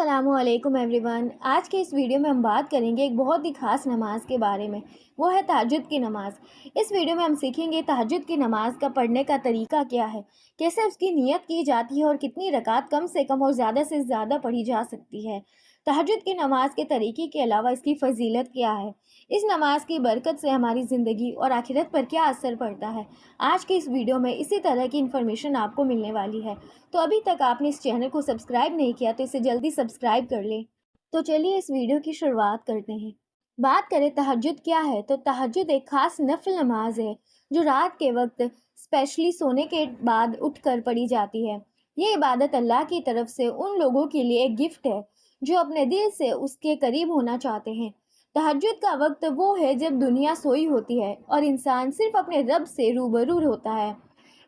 السلام علیکم every one. آج کے اس ویڈیو میں ہم بات کریں گے ایک بہت ہی خاص نماز کے بارے میں، وہ ہے تہجد کی نماز۔ اس ویڈیو میں ہم سیکھیں گے تہجد کی نماز کا پڑھنے کا طریقہ کیا ہے، کیسے اس کی نیت کی جاتی ہے اور کتنی رکعت کم سے کم اور زیادہ سے زیادہ پڑھی جا سکتی ہے۔ تہجد کی نماز کے طریقے کے علاوہ اس کی فضیلت کیا ہے، اس نماز کی برکت سے ہماری زندگی اور آخرت پر کیا اثر پڑتا ہے، آج کے اس ویڈیو میں اسی طرح کی انفارمیشن آپ کو ملنے والی ہے۔ تو ابھی تک آپ نے اس چینل کو سبسکرائب نہیں کیا تو اسے جلدی سبسکرائب کر لیں۔ تو چلیے اس ویڈیو کی شروعات کرتے ہیں۔ بات کریں تہجد کیا ہے تو تہجد ایک خاص نفل نماز ہے جو رات کے وقت اسپیشلی سونے کے بعد اٹھ کر پڑھی جاتی ہے۔ یہ عبادت اللہ کی طرف سے ان لوگوں کے لیے ایک گفٹ ہے جو اپنے دل سے اس کے قریب ہونا چاہتے ہیں۔ تہجد کا وقت وہ ہے جب دنیا سوئی ہوتی ہے اور انسان صرف اپنے رب سے روبرو ہوتا ہے۔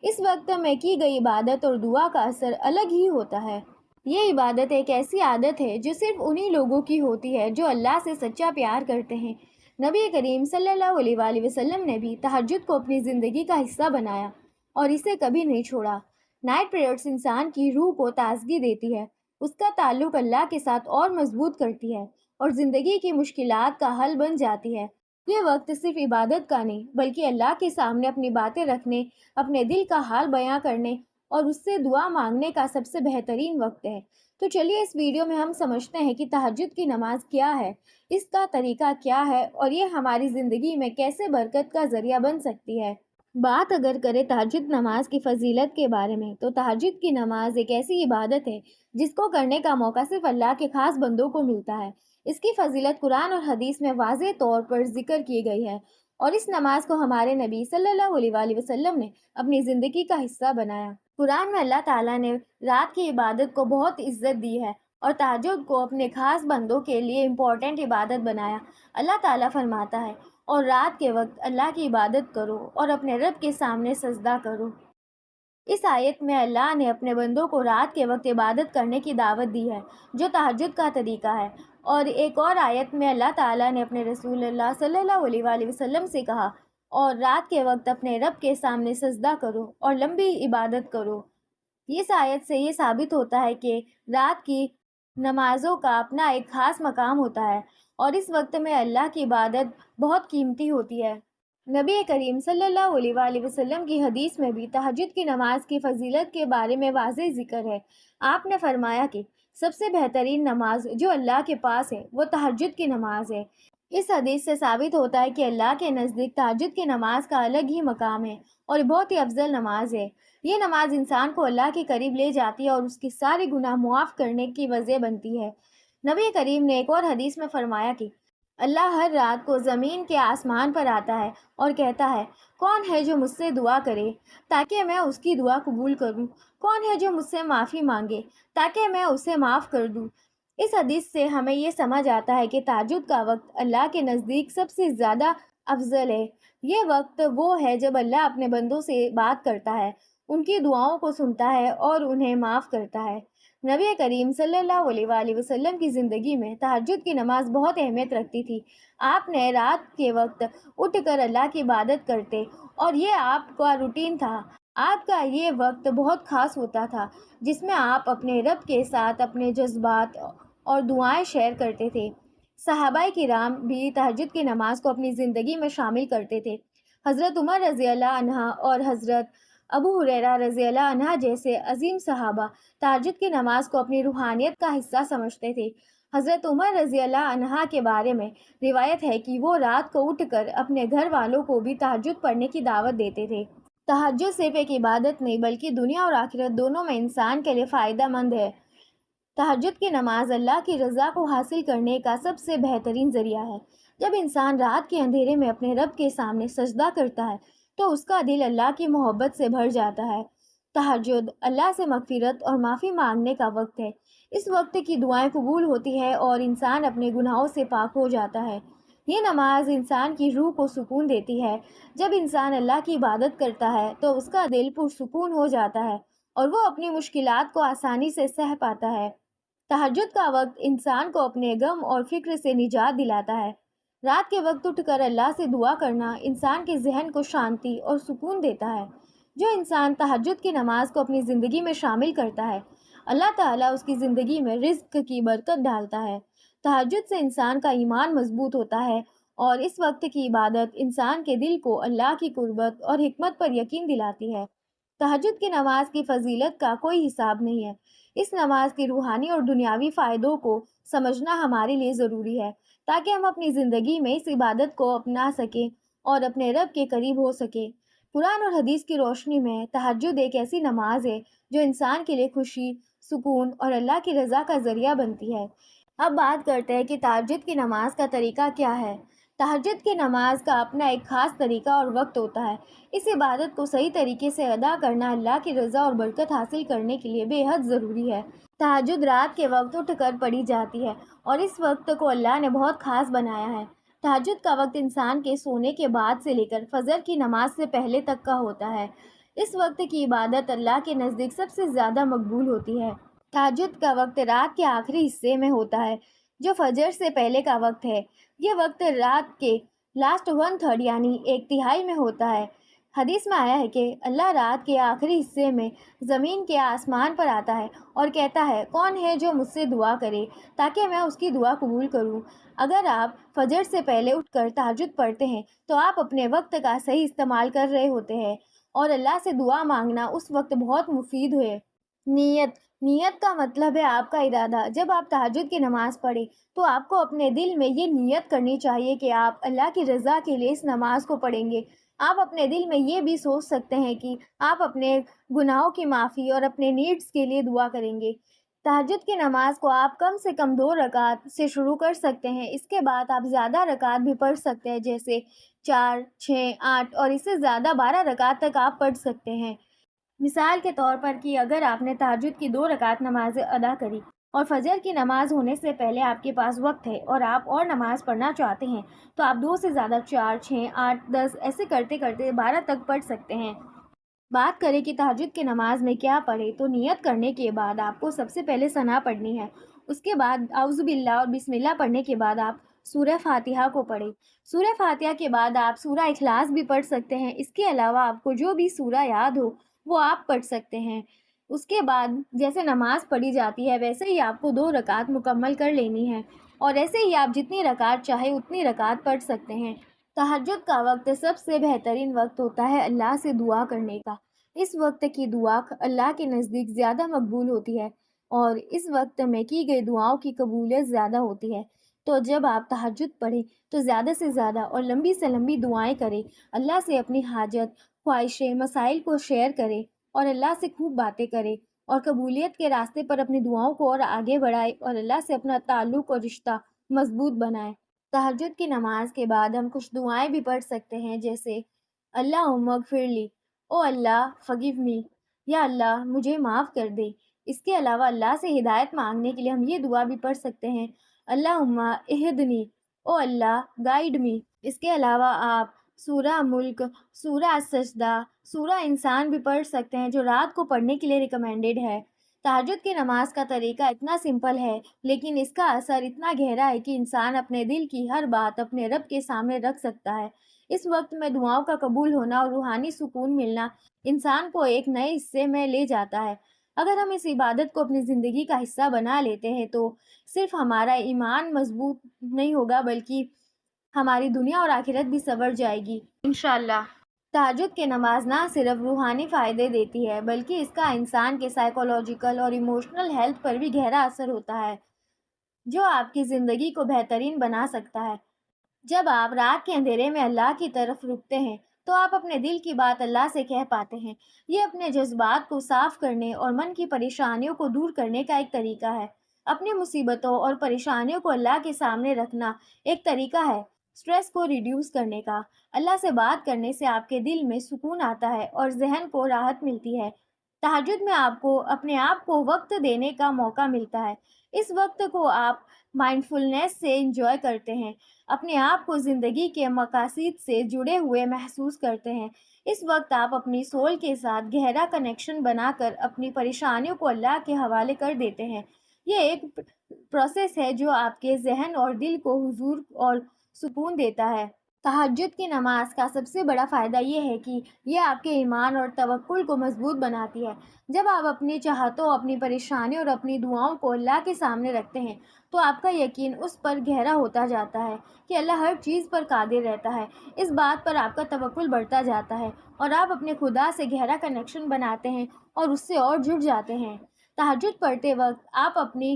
اس وقت میں کی گئی عبادت اور دعا کا اثر الگ ہی ہوتا ہے۔ یہ عبادت ایک ایسی عادت ہے جو صرف انہی لوگوں کی ہوتی ہے جو اللہ سے سچا پیار کرتے ہیں۔ نبی کریم صلی اللہ علیہ وآلہ وسلم نے بھی تہجد کو اپنی زندگی کا حصہ بنایا اور اسے کبھی نہیں چھوڑا۔ نائٹ پریئرز انسان کی روح کو تازگی دیتی ہے، اس کا تعلق اللہ کے ساتھ اور مضبوط کرتی ہے اور زندگی کی مشکلات کا حل بن جاتی ہے۔ یہ وقت صرف عبادت کا نہیں بلکہ اللہ کے سامنے اپنی باتیں رکھنے، اپنے دل کا حال بیاں کرنے اور اس سے دعا مانگنے کا سب سے بہترین وقت ہے۔ تو چلیے اس ویڈیو میں ہم سمجھتے ہیں کہ تہجد کی نماز کیا ہے، اس کا طریقہ کیا ہے اور یہ ہماری زندگی میں کیسے برکت کا ذریعہ بن سکتی ہے۔ بات اگر کریں تہجد نماز کی فضیلت کے بارے میں تو تہجد کی نماز ایک ایسی عبادت ہے جس کو کرنے کا موقع صرف اللہ کے خاص بندوں کو ملتا ہے۔ اس کی فضیلت قرآن اور حدیث میں واضح طور پر ذکر کی گئی ہے اور اس نماز کو ہمارے نبی صلی اللہ علیہ وآلہ وسلم نے اپنی زندگی کا حصہ بنایا۔ قرآن میں اللہ تعالیٰ نے رات کی عبادت کو بہت عزت دی ہے اور تہجد کو اپنے خاص بندوں کے لیے امپورٹنٹ عبادت بنایا۔ اللہ تعالیٰ فرماتا ہے، اور رات کے وقت اللہ کی عبادت کرو اور اپنے رب کے سامنے سجدہ کرو۔ اس آیت میں اللہ نے اپنے بندوں کو رات کے وقت عبادت کرنے کی دعوت دی ہے جو تہجد کا طریقہ ہے، اور ایک اور آیت میں اللہ تعالیٰ نے اپنے رسول اللہ صلی اللہ علیہ وآلہ وسلم سے کہا، اور رات کے وقت اپنے رب کے سامنے سجدہ کرو اور لمبی عبادت کرو۔ اس آیت سے یہ ثابت ہوتا ہے کہ رات کی نمازوں کا اپنا ایک خاص مقام ہوتا ہے اور اس وقت میں اللہ کی عبادت بہت قیمتی ہوتی ہے۔ نبی کریم صلی اللہ علیہ وآلہ وسلم کی حدیث میں بھی تہجد کی نماز کی فضیلت کے بارے میں واضح ذکر ہے۔ آپ نے فرمایا کہ سب سے بہترین نماز جو اللہ کے پاس ہے وہ تہجد کی نماز ہے۔ اس حدیث سے ثابت ہوتا ہے کہ اللہ کے نزدیک تہجد کی نماز کا الگ ہی مقام ہے اور بہت ہی افضل نماز ہے۔ یہ نماز انسان کو اللہ کے قریب لے جاتی ہے اور اس کی سارے گناہ معاف کرنے کی وجہ بنتی ہے۔ نبی کریم نے ایک اور حدیث میں فرمایا کہ اللہ ہر رات کو زمین کے آسمان پر آتا ہے اور کہتا ہے، کون ہے جو مجھ سے دعا کرے تاکہ میں اس کی دعا قبول کروں، کون ہے جو مجھ سے معافی مانگے تاکہ میں اسے معاف کر دوں۔ اس حدیث سے ہمیں یہ سمجھ آتا ہے کہ تہجد کا وقت اللہ کے نزدیک سب سے زیادہ افضل ہے۔ یہ وقت وہ ہے جب اللہ اپنے بندوں سے بات کرتا ہے، ان کی دعاؤں کو سنتا ہے اور انہیں معاف کرتا ہے۔ نبی کریم صلی اللہ علیہ وآلہ وسلم کی زندگی میں تہجد کی نماز بہت اہمیت رکھتی تھی۔ آپ نے رات کے وقت اٹھ کر اللہ کی عبادت کرتے اور یہ آپ کا روٹین تھا۔ آپ کا یہ وقت بہت خاص ہوتا تھا جس میں آپ اپنے رب کے ساتھ اپنے جذبات اور دعائیں شیئر کرتے تھے۔ صحابہ کرام بھی تہجد کی نماز کو اپنی زندگی میں شامل کرتے تھے۔ حضرت عمر رضی اللہ عنہ اور حضرت ابو ہریرہ رضی اللہ عنہ جیسے عظیم صحابہ تہجد کی نماز کو اپنی روحانیت کا حصہ سمجھتے تھے۔ حضرت عمر رضی اللہ عنہ کے بارے میں روایت ہے کہ وہ رات کو اٹھ کر اپنے گھر والوں کو بھی تہجد پڑھنے کی دعوت دیتے تھے۔ تہجد صرف ایک عبادت نہیں بلکہ دنیا اور آخرت دونوں میں انسان کے لیے فائدہ مند ہے۔ تہجد کی نماز اللہ کی رضا کو حاصل کرنے کا سب سے بہترین ذریعہ ہے۔ جب انسان رات کے اندھیرے میں اپنے رب کے سامنے سجدہ کرتا ہے تو اس کا دل اللہ کی محبت سے بھر جاتا ہے۔ تہجد اللہ سے مغفرت اور معافی مانگنے کا وقت ہے۔ اس وقت کی دعائیں قبول ہوتی ہے اور انسان اپنے گناہوں سے پاک ہو جاتا ہے۔ یہ نماز انسان کی روح کو سکون دیتی ہے۔ جب انسان اللہ کی عبادت کرتا ہے تو اس کا دل پرسکون ہو جاتا ہے اور وہ اپنی مشکلات کو آسانی سے سہ پاتا ہے۔ تہجد کا وقت انسان کو اپنے غم اور فکر سے نجات دلاتا ہے۔ رات کے وقت اٹھ کر اللہ سے دعا کرنا انسان کے ذہن کو شانتی اور سکون دیتا ہے۔ جو انسان تہجد کی نماز کو اپنی زندگی میں شامل کرتا ہے اللہ تعالیٰ اس کی زندگی میں رزق کی برکت ڈالتا ہے۔ تہجد سے انسان کا ایمان مضبوط ہوتا ہے اور اس وقت کی عبادت انسان کے دل کو اللہ کی قربت اور حکمت پر یقین دلاتی ہے۔ تہجد کی نماز کی فضیلت کا کوئی حساب نہیں ہے۔ اس نماز کے روحانی اور دنیاوی فائدوں کو سمجھنا ہمارے لیے ضروری ہے تاکہ ہم اپنی زندگی میں اس عبادت کو اپنا سکیں اور اپنے رب کے قریب ہو سکیں۔ قرآن اور حدیث کی روشنی میں تہجد ایک ایسی نماز ہے جو انسان کے لیے خوشی، سکون اور اللہ کی رضا کا ذریعہ بنتی ہے۔ اب بات کرتے ہیں کہ تہجد کی نماز کا طریقہ کیا ہے۔ تہجد کی نماز کا اپنا ایک خاص طریقہ اور وقت ہوتا ہے۔ اس عبادت کو صحیح طریقے سے ادا کرنا اللہ کی رضا اور برکت حاصل کرنے کے لیے بے حد ضروری ہے۔ تہجد رات کے وقت اٹھ کر پڑھی جاتی ہے اور اس وقت کو اللہ نے بہت خاص بنایا ہے۔ تہجد کا وقت انسان کے سونے کے بعد سے لے کر فجر کی نماز سے پہلے تک کا ہوتا ہے۔ اس وقت کی عبادت اللہ کے نزدیک سب سے زیادہ مقبول ہوتی ہے۔ تہجد کا وقت رات کے آخری حصے میں ہوتا ہے جو فجر سے پہلے کا وقت ہے۔ یہ وقت رات کے لاسٹ 1/3 یعنی ایک تہائی میں ہوتا ہے۔ حدیث میں آیا ہے کہ اللہ رات کے آخری حصے میں زمین کے آسمان پر آتا ہے اور کہتا ہے، کون ہے جو مجھ سے دعا کرے تاکہ میں اس کی دعا قبول کروں۔ اگر آپ فجر سے پہلے اٹھ کر تہجد پڑھتے ہیں تو آپ اپنے وقت کا صحیح استعمال کر رہے ہوتے ہیں اور اللہ سے دعا مانگنا اس وقت بہت مفید ہے۔ نیت کا مطلب ہے آپ کا ارادہ۔ جب آپ تہجد کی نماز پڑھیں تو آپ کو اپنے دل میں یہ نیت کرنی چاہیے کہ آپ اللہ کی رضا کے لیے اس نماز کو پڑھیں گے۔ آپ اپنے دل میں یہ بھی سوچ سکتے ہیں کہ آپ اپنے گناہوں کی معافی اور اپنے نیڈز کے لیے دعا کریں گے۔ تہجد کی نماز کو آپ کم سے کم 2 رکعت سے شروع کر سکتے ہیں۔ اس کے بعد آپ زیادہ رکعت بھی پڑھ سکتے ہیں، جیسے 4، 6، 8 اور اس سے زیادہ 12 رکعت تک آپ پڑھ سکتے ہیں۔ مثال کے طور پر کہ اگر آپ نے تہجد کی 2 رکعت نمازیں ادا کری اور فجر کی نماز ہونے سے پہلے آپ کے پاس وقت ہے اور آپ اور نماز پڑھنا چاہتے ہیں تو آپ 2 سے زیادہ 4، 6، 8، 10 ایسے کرتے کرتے 12 تک پڑھ سکتے ہیں۔ بات کریں کہ تہجد کی نماز میں کیا پڑھیں تو نیت کرنے کے بعد آپ کو سب سے پہلے ثنا پڑھنی ہے۔ اس کے بعد اعوذ باللہ اور بسم اللہ پڑھنے کے بعد آپ سورہ فاتحہ کو پڑھیں۔ سورہ فاتحہ کے بعد آپ سورہ اخلاص بھی پڑھ سکتے ہیں۔ اس کے علاوہ آپ کو جو بھی سورہ یاد ہو وہ آپ پڑھ سکتے ہیں۔ اس کے بعد جیسے نماز پڑھی جاتی ہے ویسے ہی آپ کو 2 رکعت مکمل کر لینی ہے اور ایسے ہی آپ جتنی رکعت چاہے اتنی رکعت پڑھ سکتے ہیں۔ تہجد کا وقت سب سے بہترین وقت ہوتا ہے اللہ سے دعا کرنے کا۔ اس وقت کی دعا اللہ کے نزدیک زیادہ مقبول ہوتی ہے اور اس وقت میں کی گئی دعاؤں کی قبولیت زیادہ ہوتی ہے۔ تو جب آپ تہجد پڑھیں تو زیادہ سے زیادہ اور لمبی سے لمبی دعائیں کریں، اللہ سے اپنی حاجت، خواہشیں، مسائل کو شیئر کریں اور اللہ سے خوب باتیں کریں اور قبولیت کے راستے پر اپنی دعاؤں کو اور آگے بڑھائیں اور اللہ سے اپنا تعلق اور رشتہ مضبوط بنائیں۔ تہجد کی نماز کے بعد ہم کچھ دعائیں بھی پڑھ سکتے ہیں، جیسے اللہم اغفر لی، او اللہ فگیو می، یا اللہ مجھے معاف کر دے۔ اس کے علاوہ اللہ سے ہدایت مانگنے کے لیے ہم یہ دعا بھی پڑھ سکتے ہیں، اللہم اہدنی، او اللہ گائیڈ می۔ اس کے علاوہ آپ سورہ ملک، سورہ سجدہ، سورہ انسان بھی پڑھ سکتے ہیں جو رات کو پڑھنے کے لیے ریکمینڈڈ ہے۔ تہجد کی نماز کا طریقہ اتنا سمپل ہے لیکن اس کا اثر اتنا گہرا ہے کہ انسان اپنے دل کی ہر بات اپنے رب کے سامنے رکھ سکتا ہے۔ اس وقت میں دعاؤں کا قبول ہونا اور روحانی سکون ملنا انسان کو ایک نئے حصے میں لے جاتا ہے۔ اگر ہم اس عبادت کو اپنی زندگی کا حصہ بنا لیتے ہیں تو صرف ہمارا ایمان مضبوط نہیں ہوگا بلکہ ہماری دنیا اور آخرت بھی سنور جائے گی انشاءاللہ۔ تہجد کی نماز نہ صرف روحانی فائدے دیتی ہے بلکہ اس کا انسان کے سائیکولوجیکل اور ایموشنل ہیلتھ پر بھی گہرا اثر ہوتا ہے جو آپ کی زندگی کو بہترین بنا سکتا ہے۔ جب آپ رات کے اندھیرے میں اللہ کی طرف رکتے ہیں تو آپ اپنے دل کی بات اللہ سے کہہ پاتے ہیں۔ یہ اپنے جذبات کو صاف کرنے اور من کی پریشانیوں کو دور کرنے کا ایک طریقہ ہے۔ اپنی مصیبتوں اور پریشانیوں کو اللہ کے سامنے رکھنا ایک طریقہ ہے سٹریس کو ریڈیوس کرنے کا۔ اللہ سے بات کرنے سے آپ کے دل میں سکون آتا ہے اور ذہن کو راحت ملتی ہے۔ تہجد میں آپ کو اپنے آپ کو وقت دینے کا موقع ملتا ہے۔ اس وقت کو آپ مائنڈفلنس سے انجوائے کرتے ہیں، اپنے آپ کو زندگی کے مقاصد سے جڑے ہوئے محسوس کرتے ہیں۔ اس وقت آپ اپنی سول کے ساتھ گہرا کنیکشن بنا کر اپنی پریشانیوں کو اللہ کے حوالے کر دیتے ہیں۔ یہ ایک پروسیس ہے جو آپ کے ذہن اور دل کو حضور اور سکون دیتا ہے۔ تہجد کی نماز کا سب سے بڑا فائدہ یہ ہے کہ یہ آپ کے ایمان اور توکل کو مضبوط بناتی ہے۔ جب آپ اپنی چاہتوں، اپنی پریشانیوں اور اپنی دعاؤں کو اللہ کے سامنے رکھتے ہیں تو آپ کا یقین اس پر گہرا ہوتا جاتا ہے کہ اللہ ہر چیز پر قادر رہتا ہے۔ اس بات پر آپ کا توکل بڑھتا جاتا ہے اور آپ اپنے خدا سے گہرا کنیکشن بناتے ہیں اور اس سے اور جڑ جاتے ہیں۔ تہجد پڑھتے وقت آپ اپنی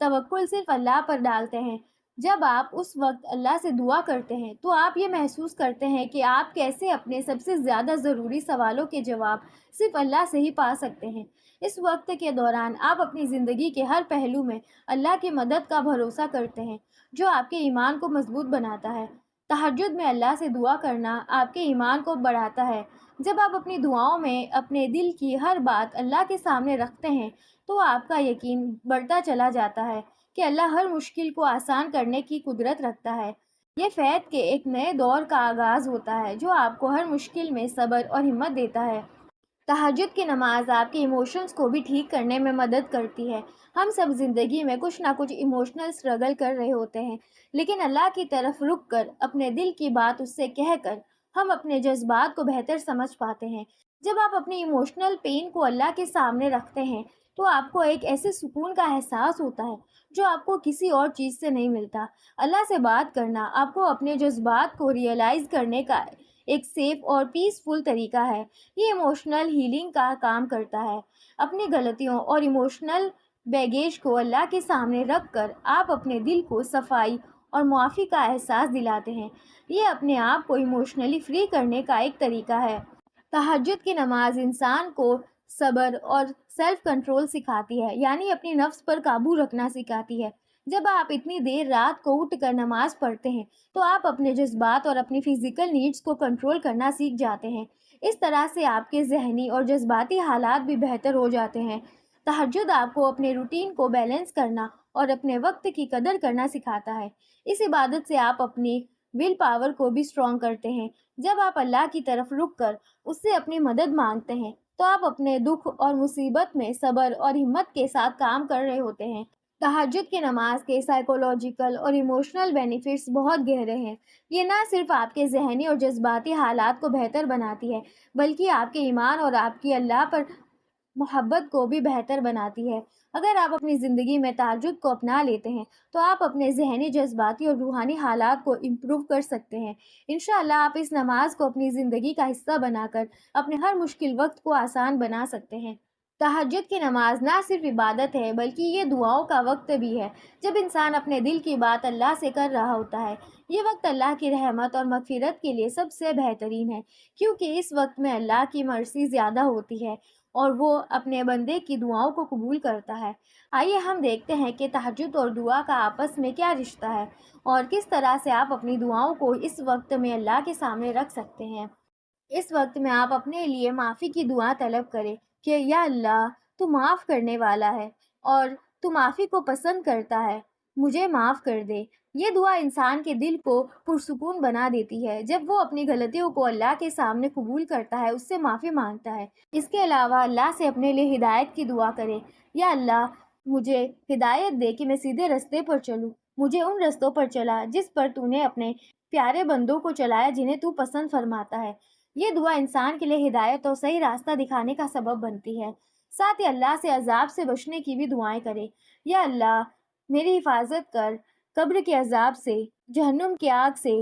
توکل صرف اللہ پر ڈالتے ہیں۔ جب آپ اس وقت اللہ سے دعا کرتے ہیں تو آپ یہ محسوس کرتے ہیں کہ آپ کیسے اپنے سب سے زیادہ ضروری سوالوں کے جواب صرف اللہ سے ہی پا سکتے ہیں۔ اس وقت کے دوران آپ اپنی زندگی کے ہر پہلو میں اللہ کی مدد کا بھروسہ کرتے ہیں، جو آپ کے ایمان کو مضبوط بناتا ہے۔ تہجد میں اللہ سے دعا کرنا آپ کے ایمان کو بڑھاتا ہے۔ جب آپ اپنی دعاؤں میں اپنے دل کی ہر بات اللہ کے سامنے رکھتے ہیں تو آپ کا یقین بڑھتا چلا جاتا ہے کہ اللہ ہر مشکل کو آسان کرنے کی قدرت رکھتا ہے۔ یہ فیض کے ایک نئے دور کا آغاز ہوتا ہے جو آپ کو ہر مشکل میں صبر اور ہمت دیتا ہے۔ تہجد کی نماز آپ کے ایموشنز کو بھی ٹھیک کرنے میں مدد کرتی ہے۔ ہم سب زندگی میں کچھ نہ کچھ ایموشنل اسٹرگل کر رہے ہوتے ہیں، لیکن اللہ کی طرف رک کر اپنے دل کی بات اس سے کہہ کر ہم اپنے جذبات کو بہتر سمجھ پاتے ہیں۔ جب آپ اپنی ایموشنل پین کو اللہ کے سامنے رکھتے ہیں تو آپ کو ایک ایسے سکون کا احساس ہوتا ہے جو آپ کو کسی اور چیز سے نہیں ملتا۔ اللہ سے بات کرنا آپ کو اپنے جذبات کو ریئلائز کرنے کا ایک سیف اور پیسفل طریقہ ہے۔ یہ ایموشنل ہیلنگ کا کام کرتا ہے۔ اپنی غلطیوں اور ایموشنل بیگیج کو اللہ کے سامنے رکھ کر آپ اپنے دل کو صفائی اور معافی کا احساس دلاتے ہیں۔ یہ اپنے آپ کو ایموشنلی فری کرنے کا ایک طریقہ ہے۔ تہجد کی نماز انسان کو صبر اور سیلف کنٹرول سکھاتی ہے، یعنی اپنی نفس پر قابو رکھنا سکھاتی ہے۔ جب آپ اتنی دیر رات کو اٹھ کر نماز پڑھتے ہیں تو آپ اپنے جذبات اور اپنی فزیکل نیڈز کو کنٹرول کرنا سیکھ جاتے ہیں۔ اس طرح سے آپ کے ذہنی اور جذباتی حالات بھی بہتر ہو جاتے ہیں۔ تہجد آپ کو اپنے روٹین کو بیلنس کرنا اور اپنے وقت کی قدر کرنا سکھاتا ہے۔ اس عبادت سے آپ اپنی ول پاور کو بھی اسٹرانگ کرتے ہیں۔ جب آپ اللہ کی طرف رک کر اس سے اپنی مدد مانگتے ہیں تو آپ اپنے دکھ اور مصیبت میں صبر اور ہمت کے ساتھ کام کر رہے ہوتے ہیں۔ تہجد کی نماز کے سائیکولوجیکل اور ایموشنل بینیفٹس بہت گہرے ہیں۔ یہ نہ صرف آپ کے ذہنی اور جذباتی حالات کو بہتر بناتی ہے بلکہ آپ کے ایمان اور آپ کی اللہ پر محبت کو بھی بہتر بناتی ہے۔ اگر آپ اپنی زندگی میں تہجد کو اپنا لیتے ہیں تو آپ اپنے ذہنی، جذباتی اور روحانی حالات کو امپروو کر سکتے ہیں۔ انشاءاللہ آپ اس نماز کو اپنی زندگی کا حصہ بنا کر اپنے ہر مشکل وقت کو آسان بنا سکتے ہیں۔ تہجد کی نماز نہ صرف عبادت ہے بلکہ یہ دعاؤں کا وقت بھی ہے۔ جب انسان اپنے دل کی بات اللہ سے کر رہا ہوتا ہے، یہ وقت اللہ کی رحمت اور مغفرت کے لیے سب سے بہترین ہے، کیونکہ اس وقت میں اللہ کی مرضی زیادہ ہوتی ہے اور وہ اپنے بندے کی دعاؤں کو قبول کرتا ہے۔ آئیے ہم دیکھتے ہیں کہ تہجد اور دعا کا آپس میں کیا رشتہ ہے اور کس طرح سے آپ اپنی دعاؤں کو اس وقت میں اللہ کے سامنے رکھ سکتے ہیں۔ اس وقت میں آپ اپنے لیے معافی کی دعا طلب کریں کہ یا اللہ، تو معاف کرنے والا ہے اور تو معافی کو پسند کرتا ہے، مجھے معاف کر دے۔ یہ دعا انسان کے دل کو پرسکون بنا دیتی ہے۔ جب وہ اپنی غلطیوں کو اللہ کے سامنے قبول کرتا ہے، اس سے معافی مانگتا ہے۔ اس کے علاوہ اللہ سے اپنے لیے ہدایت کی دعا کرے۔ یا اللہ، مجھے ہدایت دے کہ میں سیدھے رستے پر چلوں۔ مجھے ان رستوں پر چلا جس پر تو نے اپنے پیارے بندوں کو چلایا جنہیں تو پسند فرماتا ہے۔ یہ دعا انسان کے لیے ہدایت اور صحیح راستہ دکھانے کا سبب بنتی ہے۔ ساتھ ہی اللہ سے عذاب سے بچنے کی بھی دعائیں کرے۔ یا اللہ، میری حفاظت کر قبر کے عذاب سے، جہنم کی آگ سے،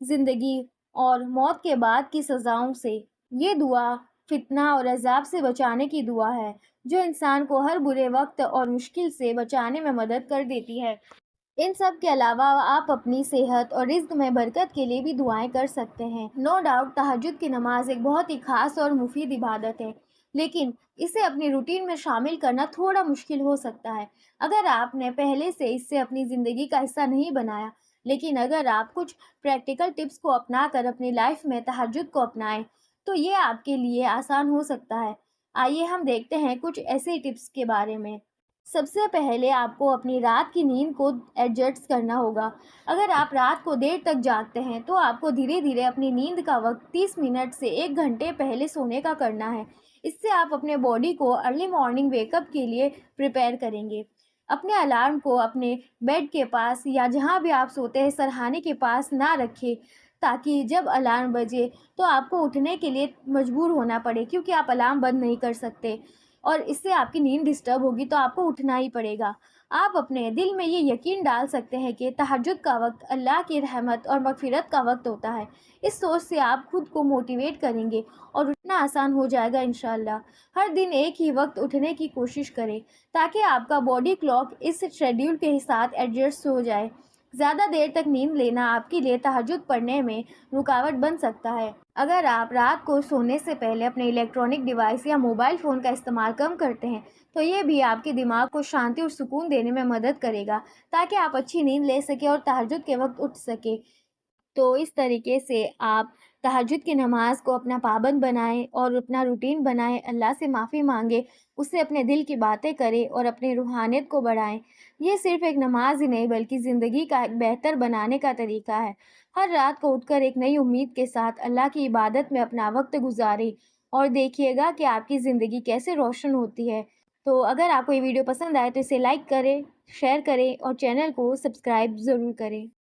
زندگی اور موت کے بعد کی سزاؤں سے۔ یہ دعا فتنہ اور عذاب سے بچانے کی دعا ہے جو انسان کو ہر برے وقت اور مشکل سے بچانے میں مدد کر دیتی ہے۔ ان سب کے علاوہ آپ اپنی صحت اور رزق میں برکت کے لیے بھی دعائیں کر سکتے ہیں۔ نو ڈاؤٹ تہجد کی نماز ایک بہت ہی خاص اور مفید عبادت ہے، لیکن اسے اپنی روٹین میں شامل کرنا تھوڑا مشکل ہو سکتا ہے اگر آپ نے پہلے سے اسے اپنی زندگی کا حصہ نہیں بنایا۔ لیکن اگر آپ کچھ پریکٹیکل ٹپس کو اپنا کر اپنی لائف میں تہجد کو اپنائیں تو یہ آپ کے لیے آسان ہو سکتا ہے۔ آئیے ہم دیکھتے ہیں کچھ ایسے ٹپس کے بارے میں۔ سب سے پہلے آپ کو اپنی رات کی نیند کو ایڈجسٹ کرنا ہوگا۔ اگر آپ رات کو دیر تک جاگتے ہیں تو آپ کو دھیرے دھیرے اپنی نیند کا وقت 30 منٹ سے 1 گھنٹے پہلے سونے کا کرنا ہے۔ اس سے آپ اپنے باڈی کو ارلی مارننگ ویک اپ کے لیے پریپیئر کریں گے۔ اپنے الارم کو اپنے بیڈ کے پاس یا جہاں بھی آپ سوتے ہیں سرہانے کے پاس نہ رکھیں۔ تاکہ جب الارم بجے تو آپ کو اٹھنے کے لیے مجبور ہونا پڑے، کیونکہ آپ الارم بند نہیں کر سکتے اور اس سے آپ کی نیند ڈسٹرب ہوگی تو آپ کو اٹھنا ہی پڑے گا۔ آپ اپنے دل میں یہ یقین ڈال سکتے ہیں کہ تہجد کا وقت اللہ کی رحمت اور مغفرت کا وقت ہوتا ہے۔ اس سوچ سے آپ خود کو موٹیویٹ کریں گے اور اٹھنا آسان ہو جائے گا انشاءاللہ۔ ہر دن ایک ہی وقت اٹھنے کی کوشش کریں تاکہ آپ کا باڈی کلاک اس شیڈیول کے ساتھ ایڈجسٹ ہو جائے۔ زیادہ دیر تک نیند لینا آپ کے لیے تہجد پڑھنے میں رکاوٹ بن سکتا ہے۔ اگر آپ رات کو سونے سے پہلے اپنے الیکٹرانک ڈیوائس یا موبائل فون کا استعمال کم کرتے ہیں تو یہ بھی آپ کے دماغ کو شانتی اور سکون دینے میں مدد کرے گا تاکہ آپ اچھی نیند لے سکیں اور تہجد کے وقت اٹھ سکیں۔ تو اس طریقے سے آپ تہجد کی نماز کو اپنا پابند بنائیں اور اپنا روٹین بنائیں، اللہ سے معافی مانگیں، اس سے اپنے دل کی باتیں کریں اور اپنی روحانیت کو بڑھائیں۔ یہ صرف ایک نماز ہی نہیں بلکہ زندگی کا ایک بہتر بنانے کا طریقہ ہے۔ ہر رات کو اٹھ کر ایک نئی امید کے ساتھ اللہ کی عبادت میں اپنا وقت گزاریں اور دیکھیے گا کہ آپ کی زندگی کیسے روشن ہوتی ہے۔ تو اگر آپ کو یہ ویڈیو پسند آئے تو اسے لائک کریں، شیئر کریں اور چینل کو سبسکرائب ضرور کریں۔